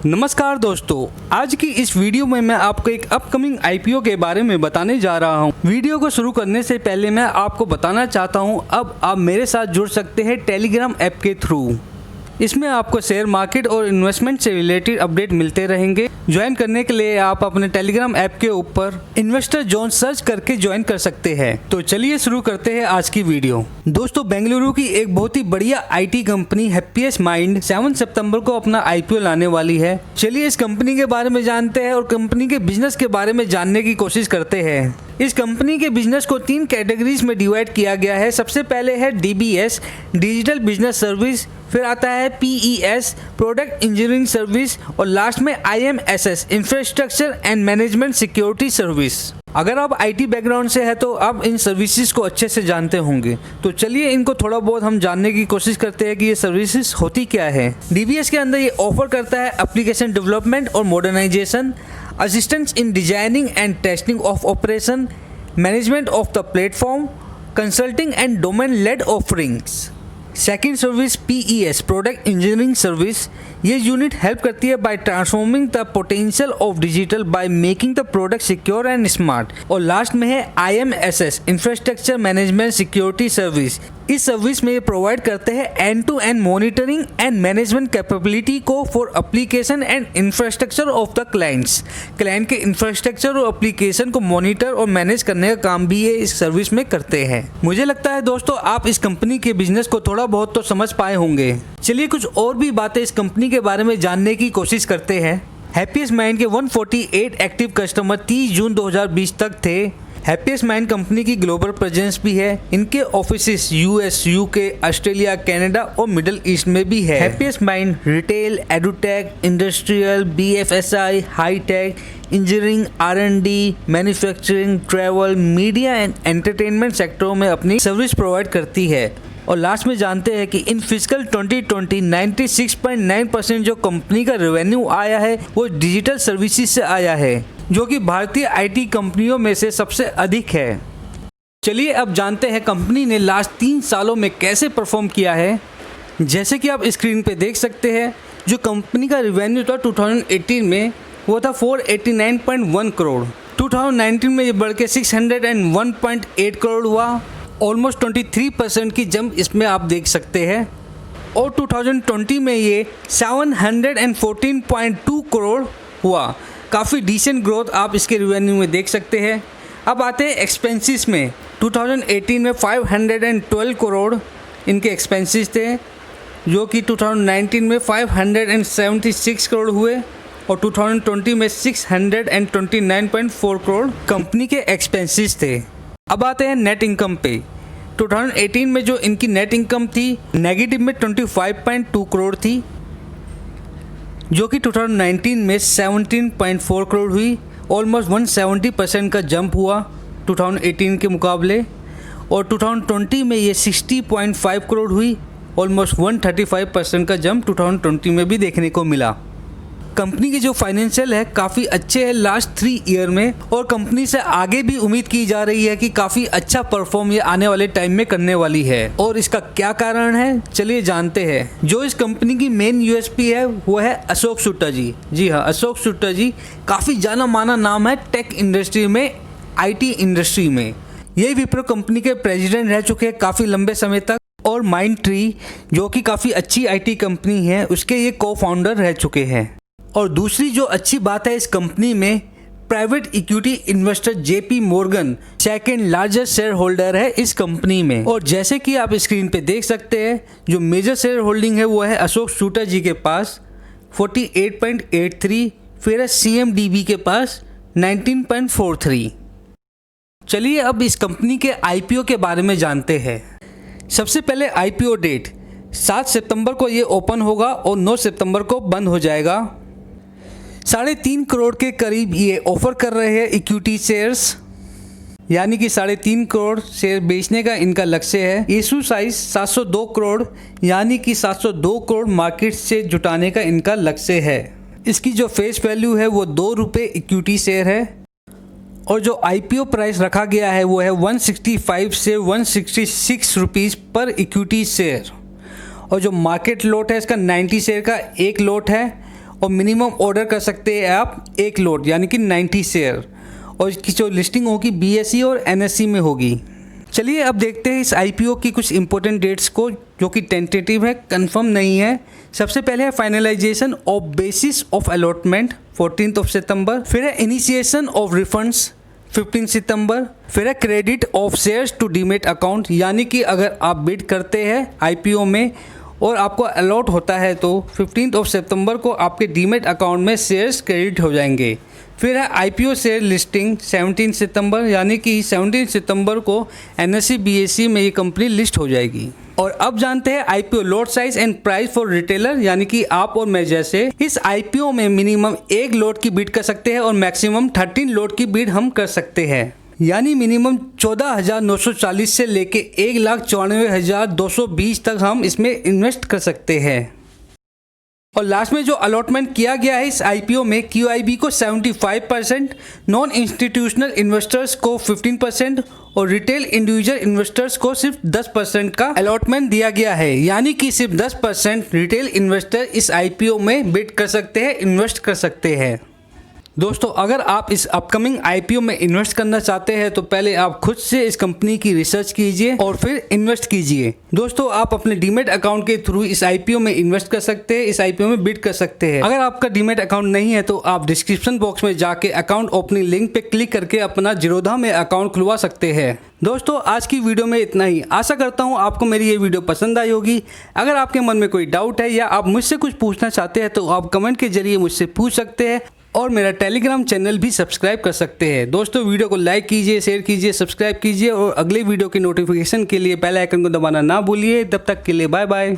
नमस्कार दोस्तों, आज की इस वीडियो में मैं आपको एक अपकमिंग आईपीओ के बारे में बताने जा रहा हूं। वीडियो को शुरू करने से पहले मैं आपको बताना चाहता हूं, अब आप मेरे साथ जुड़ सकते हैं टेलीग्राम ऐप के थ्रू। इसमें आपको शेयर मार्केट और इन्वेस्टमेंट से रिलेटेड अपडेट मिलते रहेंगे। ज्वाइन करने के लिए आप अपने टेलीग्राम ऐप के ऊपर इन्वेस्टर जोन सर्च करके ज्वाइन कर सकते हैं। तो चलिए शुरू करते हैं आज की वीडियो। दोस्तों, बेंगलुरु की एक बहुत ही बढ़िया आईटी कंपनी हैप्पीएस्ट माइंड 7 सितंबर को अपना आईपीओ लाने वाली है। चलिए इस कंपनी के बारे में जानते हैं और कंपनी के बिजनेस के बारे में जानने की कोशिश करते हैं। इस कंपनी के बिजनेस को 3 कैटेगरीज में डिवाइड किया गया है। सबसे पहले है डीबीएस, डिजिटल बिजनेस सर्विस, फिर आता है पीईएस, प्रोडक्ट इंजीनियरिंग सर्विस, और लास्ट में IMSS, infrastructure and management security service. अगर आप आईटी बैकग्राउंड से है तो आप इन सर्विसेज को अच्छे से जानते होंगे। तो चलिए इनको थोड़ा बहुत हम जानने की कोशिश करते हैं कि ये सर्विसेज होती क्या है। डीबीएस के अंदर ये ऑफर करता है एप्लीकेशन डेवलपमेंट और modernisation, assistance in designing and testing of operation, management of the platform, consulting and domain led offerings. Second service PES, product engineering service. ये यूनिट हेल्प करती है by transforming the potential of digital by making the product secure and smart. और last में है IMSS, infrastructure management security service. इस service में ये provide करते हैं end to end monitoring and management capability को for application and infrastructure of the clients. Client के इंफ्रास्ट्रक्चर और एप्लीकेशन को मॉनिटर और मैनेज करने का काम भी ये इस सर्विस में करते हैं। मुझे लगता है दोस्तों आप इस कंपनी के बिजनेस को थोड़ा बहुत तो समझ पाए होंगे। चलिए कुछ और भी बातें इस कंपनी के बारे में जानने की कोशिश करते हैं। हैप्पीएस्ट माइंड के 148 एक्टिव कस्टमर 30 जून 2020 तक थे। हैप्पीएस्ट माइंड कंपनी की ग्लोबल प्रेजेंस भी है। इनके offices US, UK, Australia, Canada और मिडिल ईस्ट में भी है। Happiest mind retail, edutech, industrial, BFSI, hitech, engineering, R and D, manufacturing, travel, media and entertainment सेक्टरों में अपनी सर्विस प्रोवाइड करती है। और लास्ट में जानते हैं कि इन फिजिकल 2020 96.9% जो कंपनी का रेवेन्यू आया है वो डिजिटल सर्विसेज से आया है, जो कि भारतीय आईटी कंपनियों में से सबसे अधिक है। चलिए अब जानते हैं कंपनी ने लास्ट 3 सालों में कैसे परफॉर्म किया है। जैसे कि आप स्क्रीन पे देख सकते हैं, जो कंपनी का रेवेन्यू था 2018 में वो था 489.1 करोड़। 2019 में ये बढ़ के 601.8 करोड़ हुआ। ऑलमोस्ट 23% की जंप इसमें आप देख सकते हैं। और 2020 में ये 714.2 करोड़ हुआ। काफ़ी डिसेंट ग्रोथ आप इसके रेवेन्यू में देख सकते हैं। अब आते हैं एक्सपेंसेस में। 2018 में 512 करोड़ इनके एक्सपेंसेस थे, जो कि 2019 में 576 करोड़ हुए और 2020 में 629.4 करोड़ कंपनी के एक्सपेंसेस थे। अब आते हैं नेट इनकम पे। 2018 में जो इनकी नेट इनकम थी नेगेटिव में 25.2 करोड़ थी, जो कि 2019 में 17.4 करोड़ हुई। ऑलमोस्ट 170% का जंप हुआ 2018 के मुकाबले। और 2020 में ये 60.5 करोड़ हुई। ऑलमोस्ट 135% का जंप 2020 में भी देखने को मिला। कंपनी की जो फाइनेंशियल है काफ़ी अच्छे है लास्ट 3 ईयर में, और कंपनी से आगे भी उम्मीद की जा रही है कि काफ़ी अच्छा परफॉर्म ये आने वाले टाइम में करने वाली है। और इसका क्या कारण है, चलिए जानते हैं। जो इस कंपनी की मेन यूएसपी है वो है अशोक शुक्ला जी। जी हाँ, अशोक शुक्ला जी काफ़ी जाना माना नाम है टेक इंडस्ट्री में, आईटी इंडस्ट्री में। ये विप्रो कंपनी के प्रेसिडेंट रह चुके हैं काफ़ी लंबे समय तक। और माइंडट्री जो कि काफ़ी अच्छी आईटी कंपनी है, उसके ये को फाउंडर रह चुके हैं। और दूसरी जो अच्छी बात है इस कंपनी में, private equity investor JP Morgan second largest share holder है इस कंपनी में। और जैसे कि आप स्क्रीन पे देख सकते हैं, जो मेजर शेयर होल्डिंग है वो है अशोक शुक्ला जी के पास 48.83, फिर है सीएमडीबी के पास 19.43। चलिए अब इस कंपनी के आईपीओ के बारे में जानते हैं। सबसे पहले आईपीओ डेट 7 सितंबर को ये ओपन होगा और 9 सितंबर को बंद हो जाएगा। 3.5 करोड़ के करीब ये ऑफर कर रहे हैं इक्विटी शेयर्स, यानी कि 3.5 करोड़ शेयर बेचने का इनका लक्ष्य है। इशू साइज 702 करोड़, यानी कि 702 करोड़ मार्केट से जुटाने का इनका लक्ष्य है। इसकी जो फेस वैल्यू है वो 2 रुपये इक्विटी शेयर है। और जो आईपीओ प्राइस रखा गया है वो है 165 से 166 रुपीज़ पर इक्विटी शेयर। और जो मार्केट लॉट है इसका 90 शेयर का एक लॉट है। और मिनिमम ऑर्डर कर सकते हैं आप 1 लॉट यानी कि 90 शेयर, और इसकी जो लिस्टिंग होगी BSE और NSE में होगी। चलिए अब देखते हैं इस IPO की कुछ इंपॉर्टेंट डेट्स को, जो कि टेंटेटिव है, कंफर्म नहीं है। सबसे पहले है finalisation of basis of allotment 14 सितंबर, फिर है इनिशिएशन ऑफ रिफंड्स 15 सितंबर, फिर है credit of shares to demat account, यानी कि अगर आप बिड करते हैं IPO में और आपको अलॉट होता है तो 15 सितंबर को आपके डीमेट अकाउंट में शेयर्स क्रेडिट हो जाएंगे। फिर है IPO शेयर लिस्टिंग 17 सितंबर, यानी कि 17 सितंबर को NSE BSE में ये कंपनी लिस्ट हो जाएगी। और अब जानते हैं IPO lot size and price for retailer, यानी कि आप और मैं जैसे इस IPO में मिनिमम 1 लॉट की बिड कर सकते हैं और मैक्सिमम 13 लॉट की बिड हम कर सकते हैं, यानी मिनिमम 14,940 से लेके 1,94,220 तक हम इसमें इन्वेस्ट कर सकते हैं। और लास्ट में जो अलॉटमेंट किया गया है इस IPO में, QIB को 75%, नॉन इंस्टीट्यूशनल इन्वेस्टर्स को 15% और रिटेल इंडिविजुअल इन्वेस्टर्स को सिर्फ 10% का अलॉटमेंट दिया गया है, यानी कि सिर्फ 10% रिटेल इन्वेस्टर इस IPO में बिड कर सकते हैं, इन्वेस्ट कर सकते हैं। दोस्तों, अगर आप इस अपकमिंग IPO में इन्वेस्ट करना चाहते हैं तो पहले आप खुद से इस कंपनी की रिसर्च कीजिए और फिर इन्वेस्ट कीजिए। दोस्तों, आप अपने डीमेट अकाउंट के थ्रू इस IPO में इन्वेस्ट कर सकते हैं, इस IPO में बिड कर सकते हैं। अगर आपका डीमेट अकाउंट नहीं है तो आप डिस्क्रिप्शन बॉक्स में जाके अकाउंट ओपनिंग लिंक पे क्लिक करके अपना जीरोधा में अकाउंट खुलवा सकते हैं। दोस्तों, आज की वीडियो में इतना ही। आशा करता हूँ आपको मेरी ये वीडियो पसंद आई होगी। अगर आपके मन में कोई डाउट है या आप मुझसे कुछ पूछना चाहते हैं तो आप कमेंट के जरिए मुझसे पूछ सकते हैं और मेरा टेलीग्राम चैनल भी सब्सक्राइब कर सकते हैं। दोस्तों, वीडियो को लाइक कीजिए, शेयर कीजिए, सब्सक्राइब कीजिए और अगले वीडियो की नोटिफिकेशन के लिए बेल आइकन को दबाना ना भूलिए। तब तक के लिए बाय बाय।